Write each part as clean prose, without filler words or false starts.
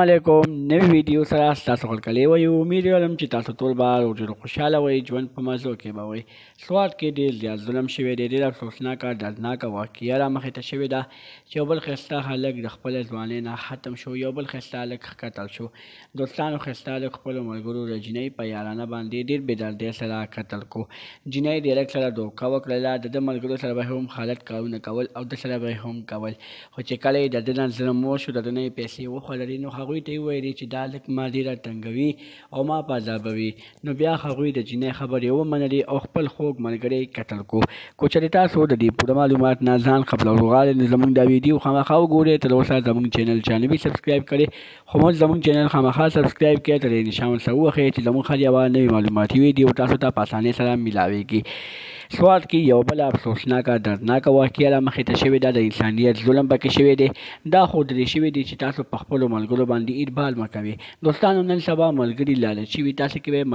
علیکم نوی ویډیو سره ستاسو خلکلی وی امید لرم چې تاسو ټول به ډېر خوشحاله وئ ژوند په مزو کې به وئ سوات کې ډېر زیات ظلم شوی دی ډېر افسوسناکه دردناکه واقعه رامخې ته شوې ده چې یو بل ښایسته هلک د خپلې ځوانۍ نه ختم شو یو بل ښایسته هلک قتل شو دوستانو ښایسته هلک خپلو ملګرو د جینۍ په یارانه باندې ډېر بېدردۍ سره قتل کو جینۍ د هلک سره دوکه وکړله د ده ملګرو سره به هم خالد کارونه کول او د سره به هم کول خو چې کله یې د ده نه ظلم وشو د ده نه یې پیسې وخوړلې نو هغوی ته یې وویلې چې دا هلک ما ډېره تنګوي او ما په عذابوي نو بیا هغوی د جینۍ خبرې ومنلې او خپل خوږ ملګری قتل کو چېرې تاسو د دې پوره معلومات نه ځان خبرولو غواړئ نو زموږ دا ویډیو خامخا وګورئ تر اوسه زموږ چینل چا نه وي سبسکرایب کړی خو موږ زموږ چینل خامخا سبسکرایب کړئ تر دې نشان ورسره ووهئ چې زموږ هر یوه نوې معلوماتي ویډیو تاسو ته په اسانۍ سره میلاویږي سوات کې یو بله افسوسناکه دردناکه واقعه رامخې ته شوې ده د انسانیت ظلم پکې شوی دی دا ښودلې شوي دي چې تاسو په خپلو ملګرو باندې اعتبار مه کوئ دوستانو نن سبا ملګري لالچي وي تاسو کې به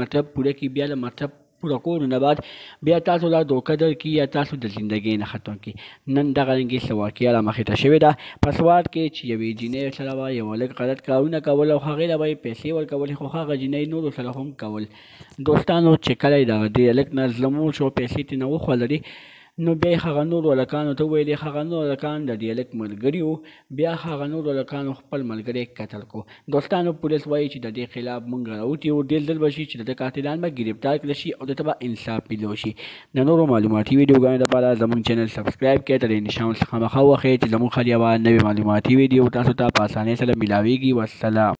مطلب پوره کړي بیا له مطلب پوره کولو نه بعد بیا تاسو لا دوکه درکړي یا تاسو د زندګۍ نه ختم کړي نن دغه رنګې څه واقعه رامخې ته شوې ده په سوات کې چې یوې جینۍ سره به یو هلک غلط کارونه کول او هغې له به یې پیسې ورکولې خو هغه جینۍ نورو سره هم کول دوستانو چې کله یې دغه دې هلک نه ظلم وشو پیسې ترې نه وخوړلې نو بیا یې هغه نورو هلکانو ته وویلې هغه نور هلکان د دې هلک ملګري وو بیا هغه نورو هلکانو خپل ملګری قتل کو دوستانو پولیس وایي چې د دې خلاف موږ راوتي یو ډېر ځل به شي چې د ده قاتلان به ګرفتار کړل شي او دته به انصاف میلو شي د نورو معلوماتي ویډیوګانو لپاره زموږ چینل سبسکرایب کړئ تر دې نشان څخه خامخا وښیئ چې زموږ هر یوه نوې معلوماتي ویډیو تاسو ته په اسانۍ سره میلاویږي والسلام